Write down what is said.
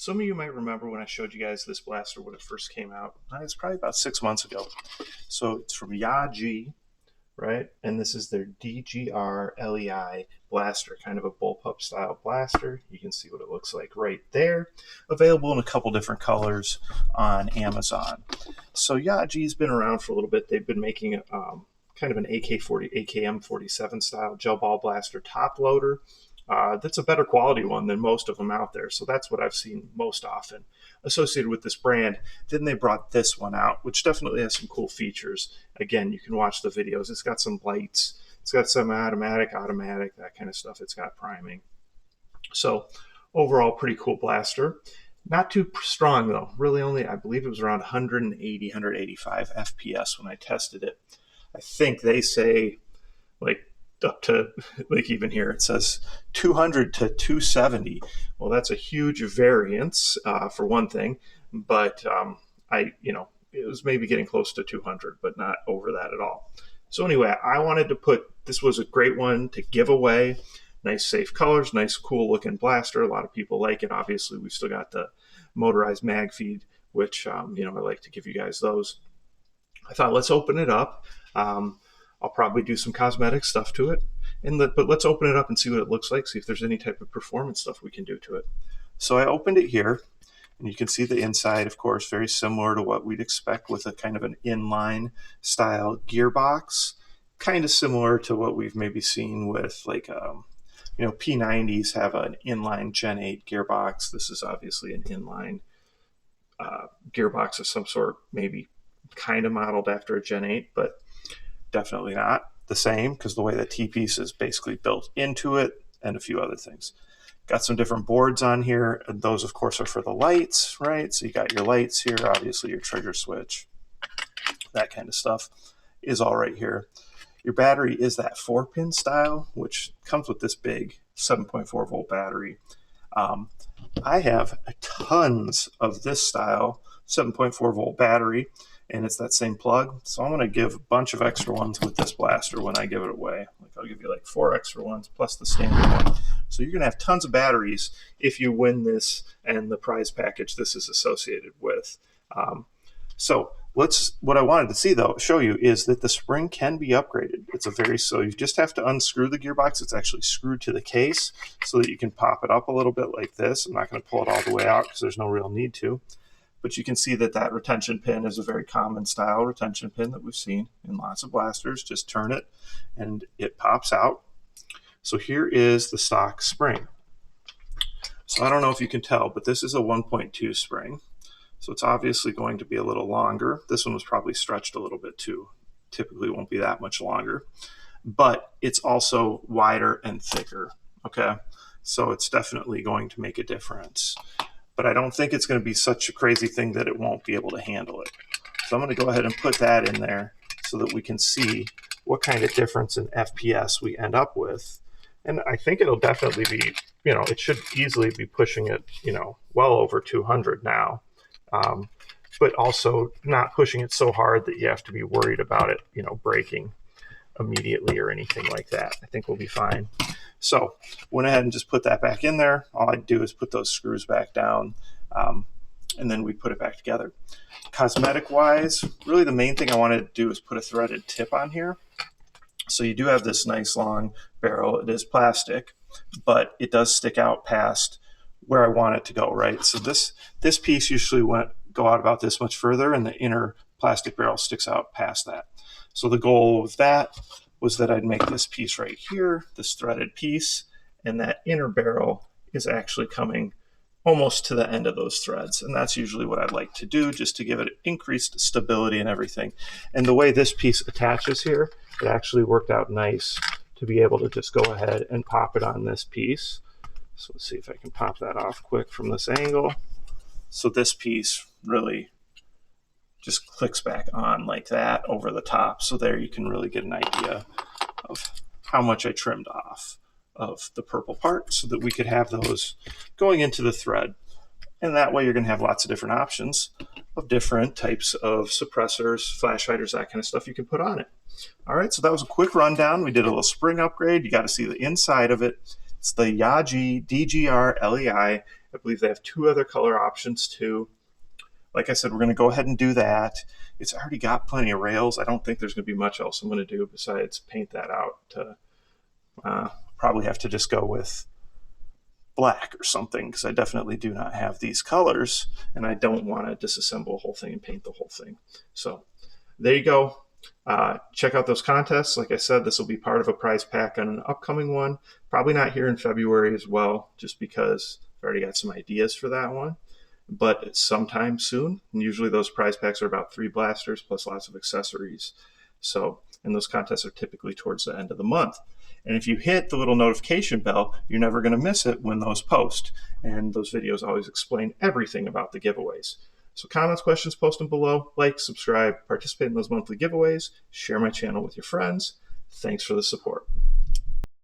Some of you might remember when I showed you guys this blaster when it first came out. It's probably about 6 months ago. So it's from YaGee, right? And this is their DGR-LEI blaster, kind of a bullpup style blaster. You can see what it looks like right there. Available in a couple different colors on Amazon. So YaGee's been around for a little bit. They've been making kind of an AKM47 style gel ball blaster top loader. That's a better quality one than most of them out there. So that's what I've seen most often associated with this brand. Then they brought this one out, which definitely has some cool features. Again, you can watch the videos. It's got some lights. It's got some automatic, that kind of stuff. It's got priming. So overall, pretty cool blaster. Not too strong though. Really only, I believe it was around 180, 185 FPS when I tested it. I think they say like up to, like even here it says 200 to 270. Well, that's a huge variance for one thing, but it was maybe getting close to 200, but not over that at all. So anyway, I wanted to put, this was a great one to give away. Nice safe colors, nice cool looking blaster. A lot of people like it. Obviously, we've still got the motorized mag feed, which I like to give you guys those. I thought, let's open it up. I'll probably do some cosmetic stuff to it, but let's open it up and see what it looks like, see if there's any type of performance stuff we can do to it. So I opened it here, and you can see the inside, of course, very similar to what we'd expect with a kind of an inline style gearbox, kind of similar to what we've maybe seen with like, P90s have an inline Gen 8 gearbox. This is obviously an inline gearbox of some sort, maybe kind of modeled after a Gen 8, but definitely not the same because the way the T-piece is basically built into it and a few other things. Got some different boards on here. And those, of course, are for the lights, right? So you got your lights here, obviously your trigger switch, that kind of stuff is all right here. Your battery is that 4-pin style, which comes with this big 7.4 volt battery. I have tons of this style 7.4 volt battery, and it's that same plug. So I'm going to give a bunch of extra ones with this blaster when I give it away. Like I'll give you like 4 extra ones plus the standard one. So you're going to have tons of batteries if you win this and the prize package this is associated with. What I wanted to see though, show you, is that the spring can be upgraded. So you just have to unscrew the gearbox. It's actually screwed to the case so that you can pop it up a little bit like this. I'm not going to pull it all the way out because there's no real need to. But you can see that retention pin is a very common style retention pin that we've seen in lots of blasters. Just turn it and it pops out. So here is the stock spring. So I don't know if you can tell, but this is a 1.2 spring. So it's obviously going to be a little longer. This one was probably stretched a little bit too. Typically won't be that much longer. But it's also wider and thicker, okay? So it's definitely going to make a difference. But I don't think it's going to be such a crazy thing that it won't be able to handle it. So I'm going to go ahead and put that in there so that we can see what kind of difference in FPS we end up with. And I think it'll definitely be, it should easily be pushing it, well over 200 now. But also not pushing it so hard that you have to be worried about it, breaking immediately or anything like that. I think we'll be fine. So went ahead and just put that back in there. All I'd do is put those screws back down, and then we put it back together. Cosmetic wise, really the main thing I wanted to do is put a threaded tip on here. So you do have this nice long barrel. It is plastic, but it does stick out past where I want it to go, right? So this piece usually go out about this much further, and the inner plastic barrel sticks out past that. So the goal with that was that I'd make this piece right here, this threaded piece, and that inner barrel is actually coming almost to the end of those threads. And that's usually what I'd like to do, just to give it increased stability and everything. And the way this piece attaches here, it actually worked out nice to be able to just go ahead and pop it on this piece. So let's see if I can pop that off quick from this angle. So this piece really just clicks back on like that over the top. So there you can really get an idea of how much I trimmed off of the purple part so that we could have those going into the thread. And that way you're going to have lots of different options of different types of suppressors, flash hiders, that kind of stuff you can put on it. All right, so that was a quick rundown. We did a little spring upgrade. You got to see the inside of it. It's the YaGee DGR-LEI I believe they have 2 other color options too. Like I said, we're going to go ahead and do that. It's already got plenty of rails. I don't think there's going to be much else I'm going to do besides paint that out. Probably have to just go with black or something, because I definitely do not have these colors, and I don't want to disassemble the whole thing and paint the whole thing. So there you go. Check out those contests. Like I said, this will be part of a prize pack on an upcoming one. Probably not here in February as well, just because I've already got some ideas for that one. But it's sometime soon. And usually those prize packs are about 3 blasters plus lots of accessories. So, and those contests are typically towards the end of the month. And if you hit the little notification bell, you're never going to miss it when those post. And those videos always explain everything about the giveaways. So comments, questions, post them below. Like, subscribe, participate in those monthly giveaways, share my channel with your friends. Thanks for the support.